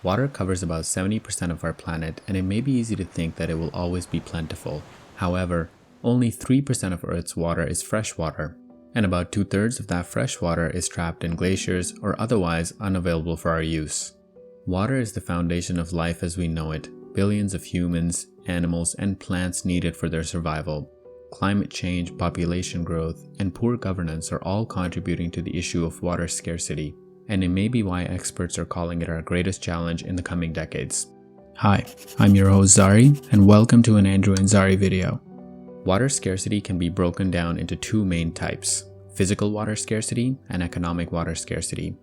Water covers about 70% of our planet, and it may be easy to think that it will always be plentiful. However, only 3% of Earth's water is freshwater, and about 2/3 of that freshwater is trapped in glaciers or otherwise unavailable for our use. Water is the foundation of life as we know it. Billions of humans, animals, and plants need it for their survival. Climate change, population growth, and poor governance are all contributing to the issue of water scarcity, and it may be why experts are calling it our greatest challenge in the coming decades. Hi, I'm your host Zari, and welcome to an Andrew and Zari video. Water scarcity can be broken down into two main types: physical water scarcity and economic water scarcity.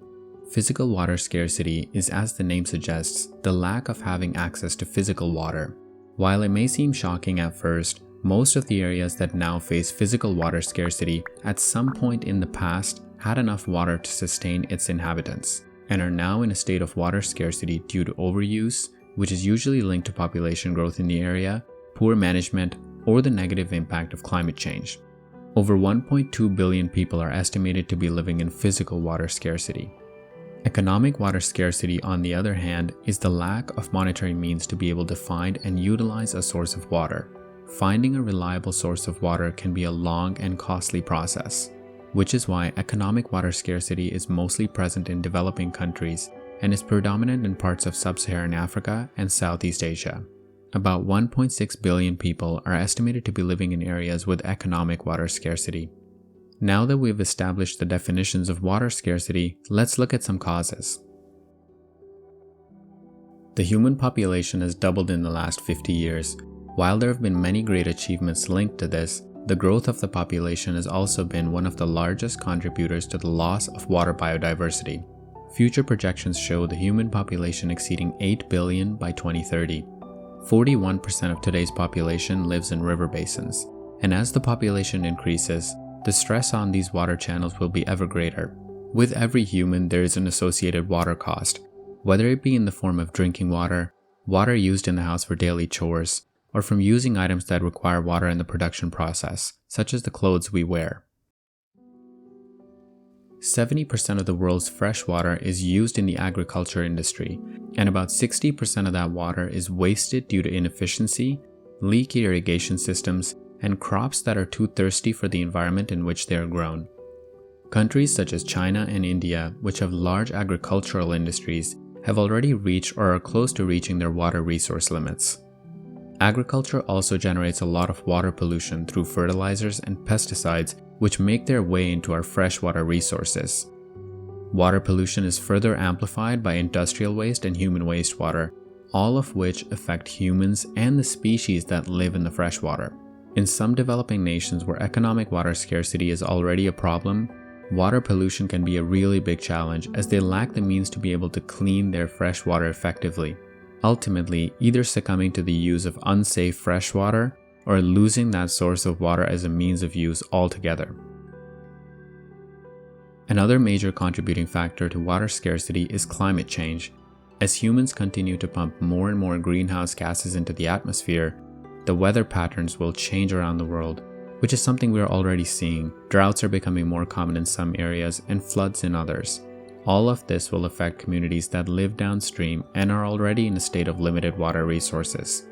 Physical water scarcity is, as the name suggests, the lack of having access to physical water. While it may seem shocking at first, most of the areas that now face physical water scarcity at some point in the past had enough water to sustain its inhabitants, and are now in a state of water scarcity due to overuse, which is usually linked to population growth in the area, poor management, or the negative impact of climate change. Over 1.2 billion people are estimated to be living in physical water scarcity. Economic water scarcity, on the other hand, is the lack of monetary means to be able to find and utilize a source of water. Finding a reliable source of water can be a long and costly process, which is why economic water scarcity is mostly present in developing countries and is predominant in parts of sub-Saharan Africa and Southeast Asia. About 1.6 billion people are estimated to be living in areas with economic water scarcity. Now that we've established the definitions of water scarcity, let's look at some causes. The human population has doubled in the last 50 years. While there have been many great achievements linked to this, the growth of the population has also been one of the largest contributors to the loss of water biodiversity. Future projections show the human population exceeding 8 billion by 2030. 41% of today's population lives in river basins, and as the population increases, the stress on these water channels will be ever greater. With every human, there is an associated water cost, whether it be in the form of drinking water, water used in the house for daily chores, or from using items that require water in the production process, such as the clothes we wear. 70% of the world's fresh water is used in the agriculture industry, and about 60% of that water is wasted due to inefficiency, leaky irrigation systems, and crops that are too thirsty for the environment in which they are grown. Countries such as China and India, which have large agricultural industries, have already reached or are close to reaching their water resource limits. Agriculture also generates a lot of water pollution through fertilizers and pesticides, which make their way into our freshwater resources. Water pollution is further amplified by industrial waste and human wastewater, all of which affect humans and the species that live in the freshwater. In some developing nations where economic water scarcity is already a problem, water pollution can be a really big challenge as they lack the means to be able to clean their fresh water effectively, ultimately either succumbing to the use of unsafe fresh water or losing that source of water as a means of use altogether. Another major contributing factor to water scarcity is climate change. As humans continue to pump more and more greenhouse gases into the atmosphere, the weather patterns will change around the world, which is something we are already seeing. Droughts are becoming more common in some areas and floods in others. All of this will affect communities that live downstream and are already in a state of limited water resources.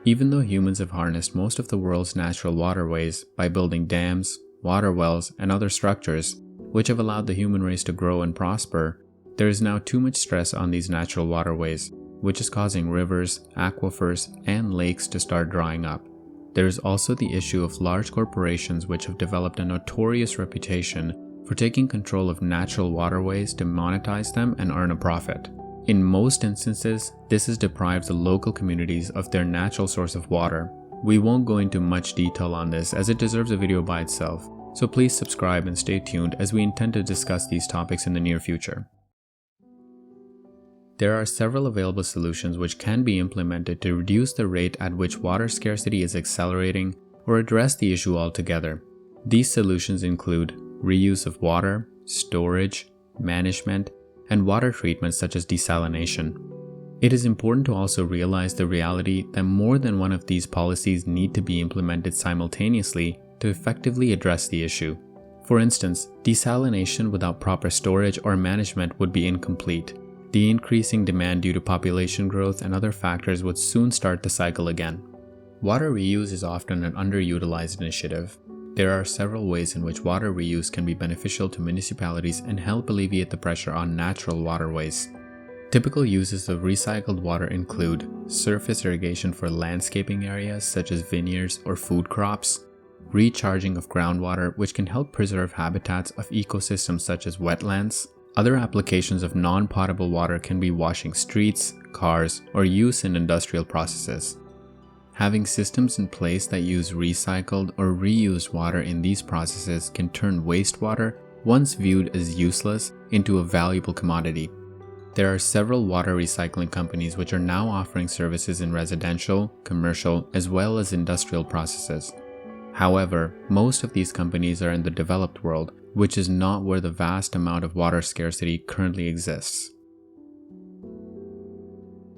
Even though humans have harnessed most of the world's natural waterways by building dams, water wells, and other structures, which have allowed the human race to grow and prosper, there is now too much stress on these natural waterways, which is causing rivers, aquifers, and lakes to start drying up. There is also the issue of large corporations which have developed a notorious reputation for taking control of natural waterways to monetize them and earn a profit. In most instances, this has deprived the local communities of their natural source of water. We won't go into much detail on this as it deserves a video by itself, so please subscribe and stay tuned as we intend to discuss these topics in the near future. There are several available solutions which can be implemented to reduce the rate at which water scarcity is accelerating or address the issue altogether. These solutions include reuse of water, storage, management, and water treatment such as desalination. It is important to also realize the reality that more than one of these policies need to be implemented simultaneously to effectively address the issue. For instance, desalination without proper storage or management would be incomplete, The increasing demand due to population growth and other factors would soon start the cycle again. Water reuse is often an underutilized initiative. There are several ways in which water reuse can be beneficial to municipalities and help alleviate the pressure on natural waterways. Typical uses of recycled water include surface irrigation for landscaping areas such as vineyards or food crops, recharging of groundwater, which can help preserve habitats of ecosystems such as wetlands. Other applications of non-potable water can be washing streets, cars, or use in industrial processes. Having systems in place that use recycled or reused water in these processes can turn wastewater, once viewed as useless, into a valuable commodity. There are several water recycling companies which are now offering services in residential, commercial, as well as industrial processes. However, most of these companies are in the developed world, which is not where the vast amount of water scarcity currently exists.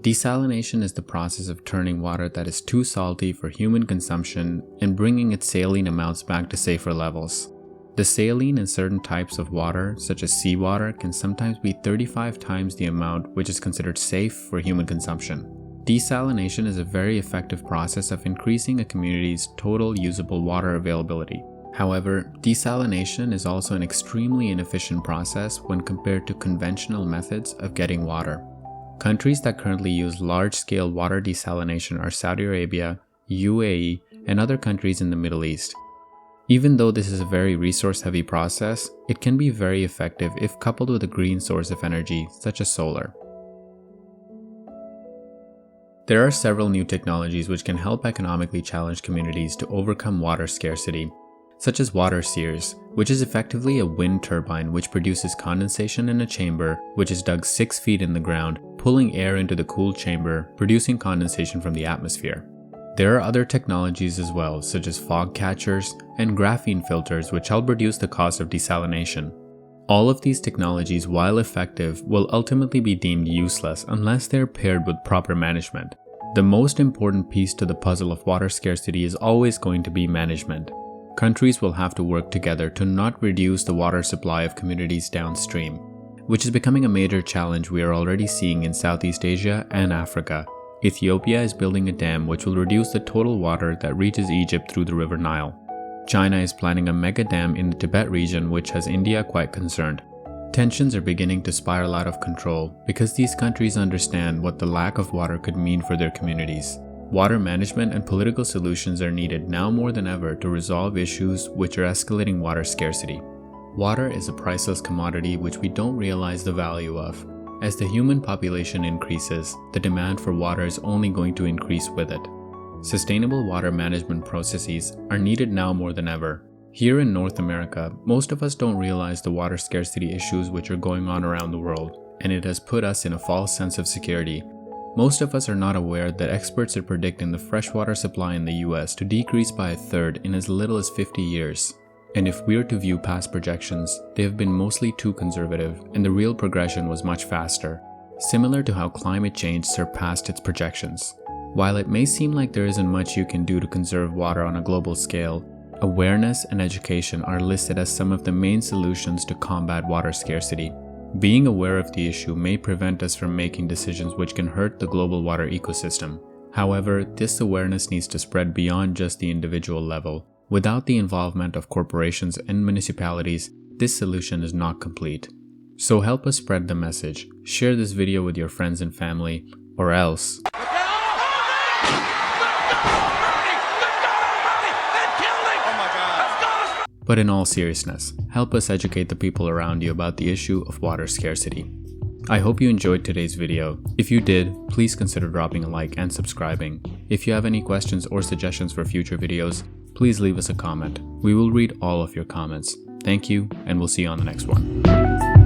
Desalination is the process of turning water that is too salty for human consumption and bringing its saline amounts back to safer levels. The saline in certain types of water, such as seawater, can sometimes be 35 times the amount which is considered safe for human consumption. Desalination is a very effective process of increasing a community's total usable water availability. However, desalination is also an extremely inefficient process when compared to conventional methods of getting water. Countries that currently use large-scale water desalination are Saudi Arabia, UAE, and other countries in the Middle East. Even though this is a very resource-heavy process, it can be very effective if coupled with a green source of energy, such as solar. There are several new technologies which can help economically challenged communities to overcome water scarcity, such as water sears, which is effectively a wind turbine which produces condensation in a chamber which is dug 6 feet in the ground, pulling air into the cooled chamber, producing condensation from the atmosphere. There are other technologies as well, such as fog catchers and graphene filters, which help reduce the cost of desalination. All of these technologies, while effective, will ultimately be deemed useless unless they are paired with proper management. The most important piece to the puzzle of water scarcity is always going to be management. Countries will have to work together to not reduce the water supply of communities downstream, which is becoming a major challenge we are already seeing in Southeast Asia and Africa. Ethiopia is building a dam which will reduce the total water that reaches Egypt through the River Nile. China is planning a mega dam in the Tibet region which has India quite concerned. Tensions are beginning to spiral out of control because these countries understand what the lack of water could mean for their communities. Water management and political solutions are needed now more than ever to resolve issues which are escalating water scarcity. Water is a priceless commodity which we don't realize the value of. As the human population increases, the demand for water is only going to increase with it. Sustainable water management processes are needed now more than ever. Here in North America, most of us don't realize the water scarcity issues which are going on around the world, and it has put us in a false sense of security. Most of us are not aware that experts are predicting the freshwater supply in the US to decrease by a third in as little as 50 years. And if we are to view past projections, they have been mostly too conservative, and the real progression was much faster, similar to how climate change surpassed its projections. While it may seem like there isn't much you can do to conserve water on a global scale, awareness and education are listed as some of the main solutions to combat water scarcity. Being aware of the issue may prevent us from making decisions which can hurt the global water ecosystem. However, this awareness needs to spread beyond just the individual level. Without the involvement of corporations and municipalities, this solution is not complete. So help us spread the message. Share this video with your friends and family, or else. But in all seriousness, help us educate the people around you about the issue of water scarcity. I hope you enjoyed today's video. If you did, please consider dropping a like and subscribing. If you have any questions or suggestions for future videos, please leave us a comment. We will read all of your comments. Thank you, and we'll see you on the next one.